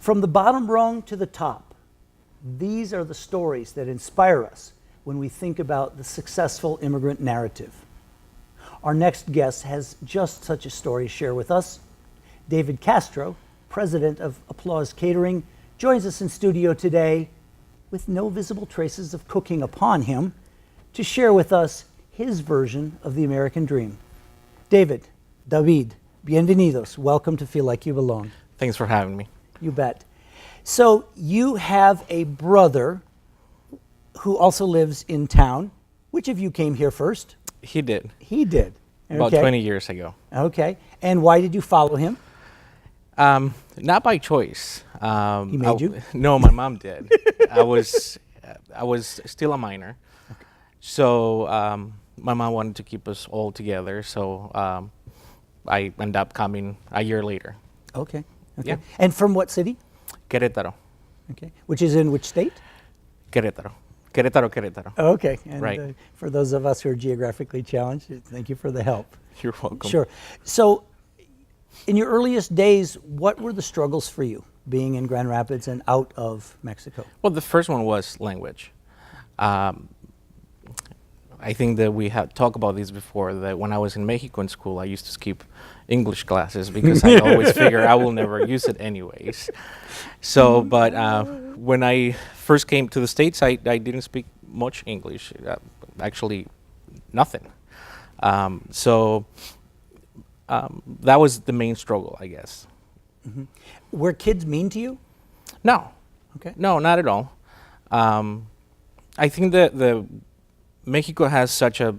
From the bottom rung to the top, these are the stories that inspire us when we think about the successful immigrant narrative. Our next guest has just such a story to share with us. David Castro, president of Applause Catering, joins us in studio today with no visible traces of cooking upon him to share with us his version of the American dream. David, bienvenidos. Welcome to Feel Like You Belong. Thanks for having me. You bet. So you have a brother who also lives in town. Which of you came here first? He did. He did. About 20 years ago. Okay. And why did you follow him? Not by choice. He made you? No, my mom did. I was still a minor. Okay. So my mom wanted to keep us all together. So I ended up coming a year later. Okay. Okay. Yeah. And from what city? Querétaro. Okay. Which is in which state? Querétaro. Querétaro. Okay. And right. For those of us who are geographically challenged, thank you for the help. You're welcome. Sure. So in your earliest days, what were the struggles for you being in Grand Rapids and out of Mexico? Well, the first one was language. I think that we had talked about this before, that when I was in Mexico in school, I used to skip English classes because I always figure I will never use it anyways. So, but when I first came to the States, I didn't speak much English, actually nothing. So that was the main struggle, I guess. Mm-hmm. Were kids mean to you? No. Okay. No, not at all. I think that Mexico has such a,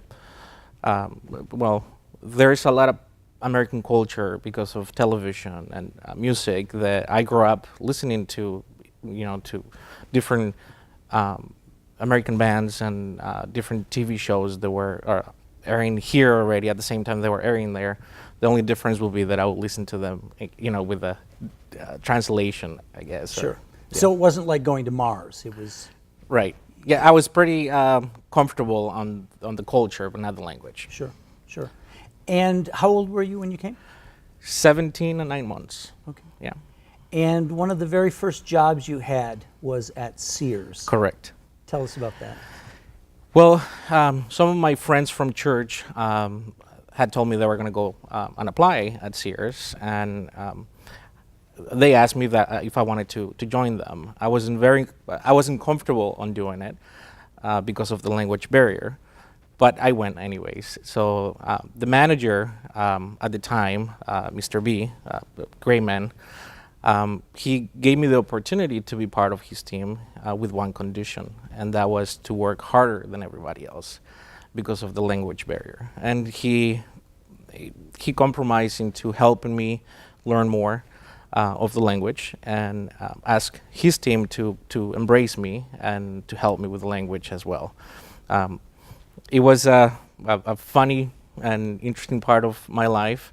there's a lot of American culture because of television and music that I grew up listening to, to different American bands and different TV shows that were airing here already at the same time they were airing there. The only difference will be that I would listen to them, with a translation, I guess. Sure. Yeah. So it wasn't like going to Mars. It was... Right. Yeah, I was pretty comfortable on the culture, but not the language. Sure. And how old were you when you came? 17 and 9 months. Okay. Yeah. And one of the very first jobs you had was at Sears. Correct. Tell us about that. Well, some of my friends from church had told me they were going to go and apply at Sears, and they asked me that if I wanted to join them. I wasn't comfortable on doing it because of the language barrier, but I went anyways. So the manager at the time, Mr. B, great man, he gave me the opportunity to be part of his team with one condition, and that was to work harder than everybody else because of the language barrier. And he compromised into helping me learn more of the language and ask his team to embrace me and to help me with the language as well. It was a funny and interesting part of my life,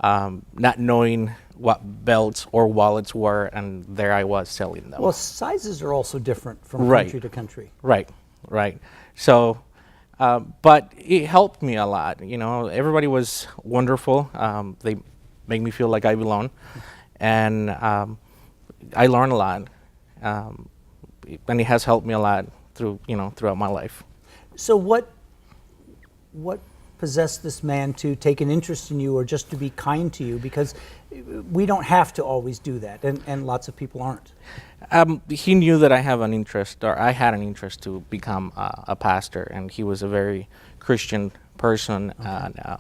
not knowing what belts or wallets were, and there I was selling them. Well, sizes are also different from Right. country to country. Right. So, but it helped me a lot. Everybody was wonderful. They make me feel like I belong. And I learned a lot, and it has helped me a lot throughout my life. So what possessed this man to take an interest in you, or just to be kind to you? Because we don't have to always do that, and lots of people aren't. He knew that I had an interest to become a pastor, and he was a very Christian person. Okay.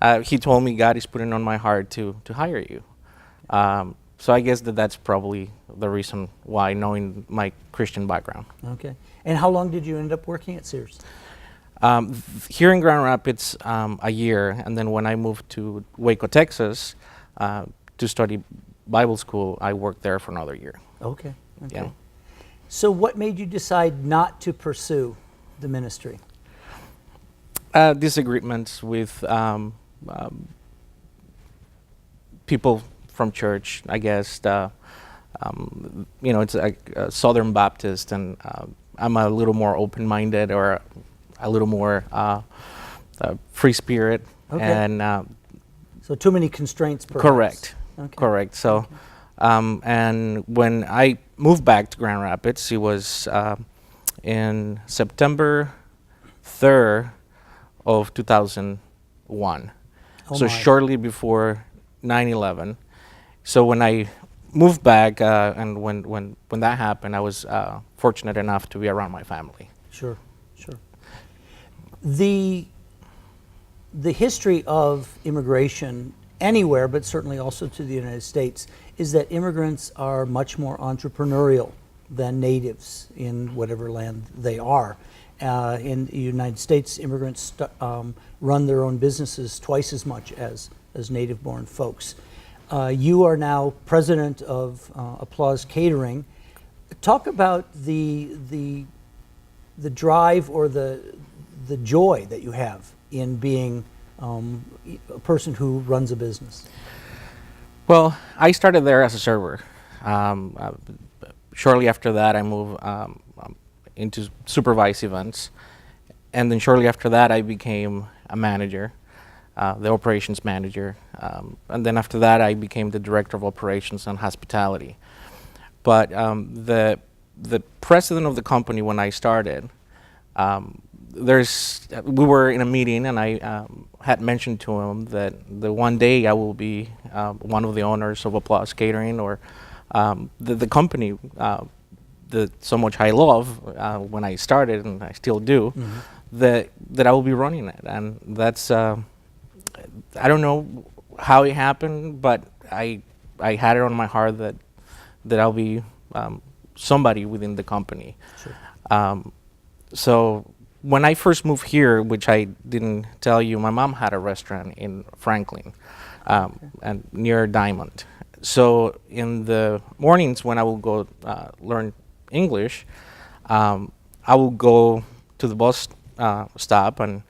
And he told me God is putting on my heart to hire you. So I guess that's probably the reason why, knowing my Christian background. Okay. And how long did you end up working at Sears? Here in Grand Rapids, a year, and then when I moved to Waco, Texas, to study Bible school, I worked there for another year. Okay. Yeah. So what made you decide not to pursue the ministry? Disagreements with people from church, I guess. It's a Southern Baptist, and I'm a little more open-minded, or a little more free spirit. Okay. And so too many constraints, perhaps. correct. Okay. Correct. So And when I moved back to Grand Rapids, it was in September 3rd of 2001. Oh So my. shortly before 9/11. So when I moved back, and when that happened, I was fortunate enough to be around my family. Sure, sure. The history of immigration anywhere, but certainly also to the United States, is that immigrants are much more entrepreneurial than natives in whatever land they are. In the United States, immigrants run their own businesses twice as much as native-born folks. You are now president of Applause Catering. Talk about the drive or the joy that you have in being a person who runs a business. Well, I started there as a server. Shortly after that, I moved into supervise events. And then shortly after that, I became a manager, the operations manager. And then after that, I became the director of operations and hospitality. But the president of the company when I started, we were in a meeting, and I had mentioned to him that the one day I will be one of the owners of Applause Catering, or the company that so much I love when I started, and I still do, that I will be running it. And that's I don't know how it happened, but I had it on my heart that I'll be somebody within the company. Sure. So when I first moved here, which I didn't tell you, my mom had a restaurant in Franklin, and near Diamond. So in the mornings when I will go learn English, I will go to the bus stop, and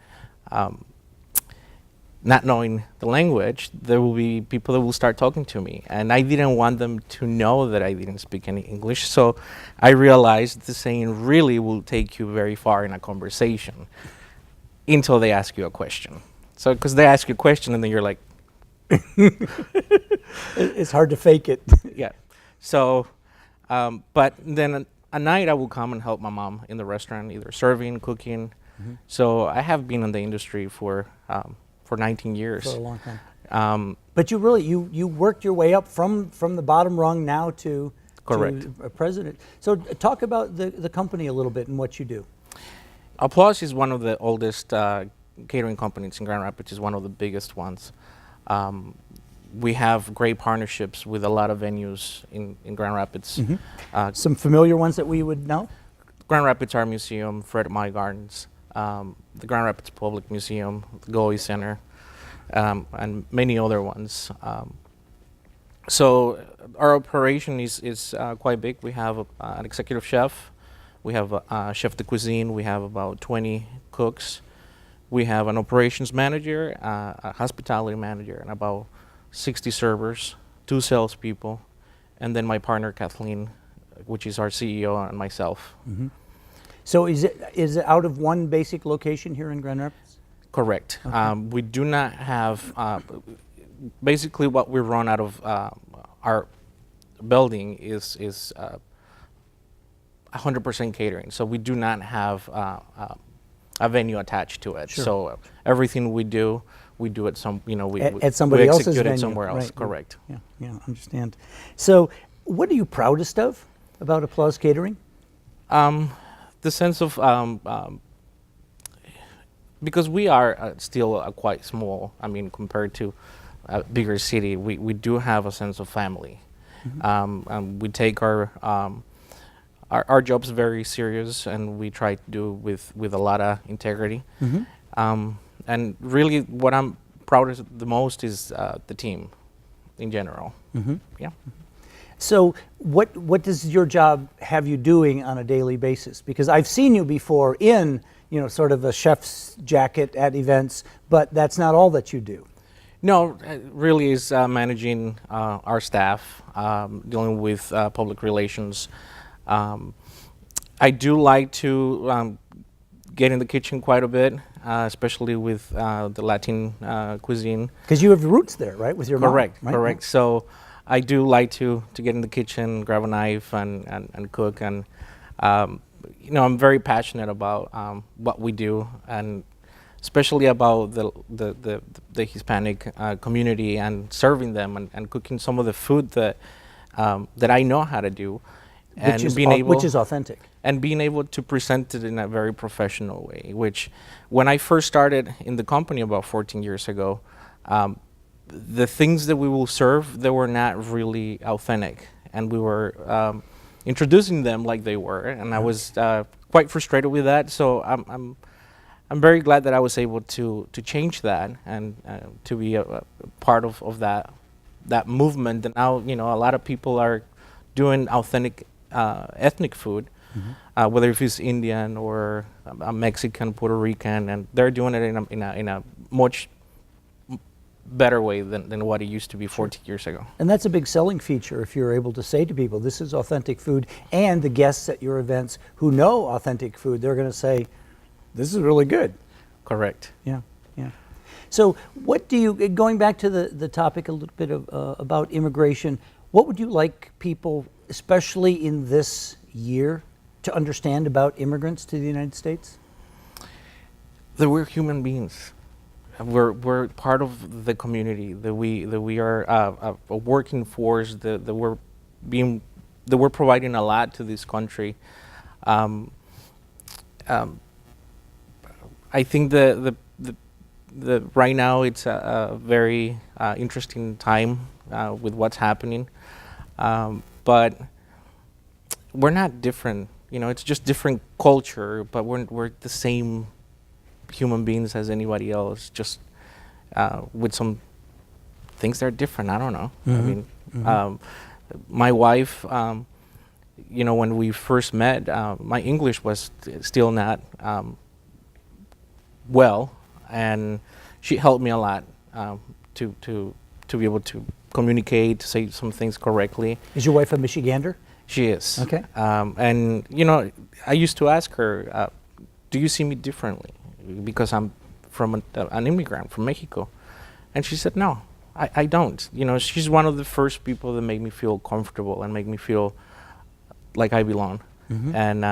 not knowing the language, there will be people that will start talking to me. And I didn't want them to know that I didn't speak any English. So I realized the saying really will take you very far in a conversation until they ask you a question. So, because they ask you a question and then you're like, It's hard to fake it. yeah. So, but then a night I will come and help my mom in the restaurant, either serving, cooking. So I have been in the industry for 19 years. For a long time. But you really, you worked your way up from the bottom rung now to Correct. a president. So talk about the company a little bit and what you do. Applause is one of the oldest catering companies in Grand Rapids. Is one of the biggest ones. We have great partnerships with a lot of venues in Grand Rapids. Some familiar ones that we would know? Grand Rapids Art Museum, Fred Meyer Gardens, the Grand Rapids Public Museum, the Goey Center, and many other ones. So our operation is quite big. We have an executive chef, we have a chef de cuisine, we have about 20 cooks, we have an operations manager, a hospitality manager, and about 60 servers, 2 salespeople, and then my partner Kathleen, which is our CEO, and myself. So is it out of one basic location here in Grand Rapids? Correct. Okay. We do not have, basically what we run out of our building is 100% catering. So we do not have a venue attached to it. Sure. So everything we do at some, At somebody we else's execute venue. it somewhere else. Right. Correct. Yeah, understand. So what are you proudest of about Applause Catering? The sense of, because we are still quite small, compared to a bigger city, we do have a sense of family. We take our jobs very serious, and we try to do with a lot of integrity. And really what I'm proudest of the most is the team in general. Yeah. So what does your job have you doing on a daily basis? Because I've seen you before in, sort of a chef's jacket at events, but that's not all that you do. No, it really is managing our staff, dealing with public relations. I do like to get in the kitchen quite a bit, especially with the Latin cuisine. Because you have roots there, right, with your mom? Correct, Right? correct. So I do like to get in the kitchen, grab a knife, and cook. And you know, I'm very passionate about what we do, and especially about the Hispanic community, and serving them, and cooking some of the food that that I know how to do, and which is authentic. And being able to present it in a very professional way. Which, when I first started in the company about 14 years ago, the things that we will serve, they were not really authentic, and we were introducing them like they were, and I was quite frustrated with that. So I'm very glad that I was able to change that, and to be a part of that movement. And now, you know, a lot of people are doing authentic ethnic food, whether if it's Indian or Mexican, Puerto Rican, and they're doing it in a much better way than what it used to be 40 years ago. And that's a big selling feature if you're able to say to people, this is authentic food, and the guests at your events who know authentic food, they're going to say, this is really good. Correct. Yeah, yeah. So what do you, going back to the topic a little bit of, about immigration, what would you like people, especially in this year, to understand about immigrants to the United States? That we're human beings. We're part of the community. That we are a working force. That we're providing a lot to this country. I think the right now it's a very interesting time with what's happening, but we're not different. You know, it's just different culture, but we're the same human beings as anybody else, just with some things that are different. I don't know. I mean, my wife, you know, when we first met, my English was still not well, and she helped me a lot to be able to communicate, to say some things correctly. Is your wife a Michigander? She is. Okay. And you know, I used to ask her, do you see me differently? Because I'm from an immigrant from Mexico. And she said, no, I don't. You know, she's one of the first people that made me feel comfortable and make me feel like I belong. And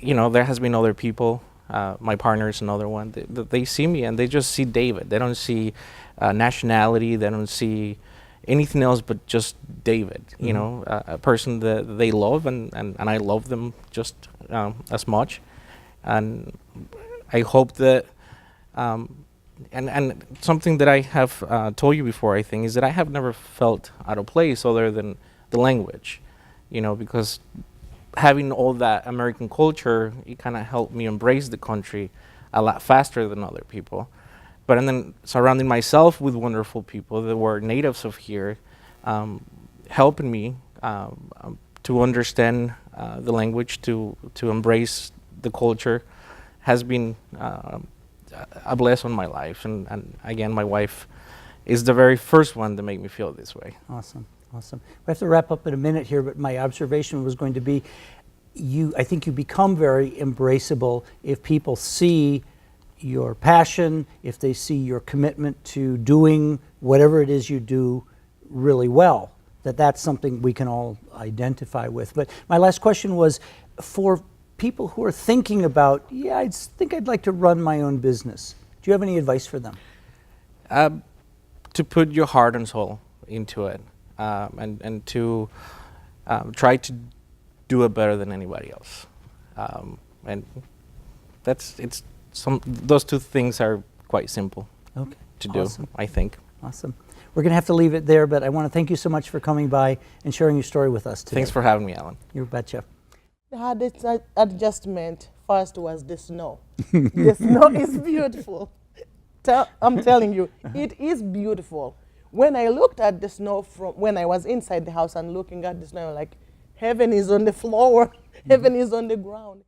you know, there has been other people, my partner is another one, they see me and they just see David. They don't see nationality, they don't see anything else but just David, you know, a person that they love, and I love them just as much. And I hope that, and something that I have told you before, I think, is that I have never felt out of place other than the language, you know, because having all that American culture, it kind of helped me embrace the country a lot faster than other people. But and then surrounding myself with wonderful people that were natives of here, helping me to understand the language, to embrace the culture, has been a blessing on my life. And again, my wife is the very first one to make me feel this way. Awesome, awesome. We have to wrap up in a minute here, but my observation was going to be, I think you become very embraceable if people see your passion, if they see your commitment to doing whatever it is you do really well, that's something we can all identify with. But my last question was, for people who are thinking about, yeah, I think I'd like to run my own business, do you have any advice for them? To put your heart and soul into it, and to try to do it better than anybody else. And those two things are quite simple to do, I think. Awesome. We're going to have to leave it there, but I want to thank you so much for coming by and sharing your story with us today. Thanks for having me, Alan. You betcha. The hardest adjustment first was the snow. The snow is beautiful. I'm telling you, it is beautiful. When I looked at the snow when I was inside the house and looking at the snow, like, heaven is on the floor, heaven is on the ground.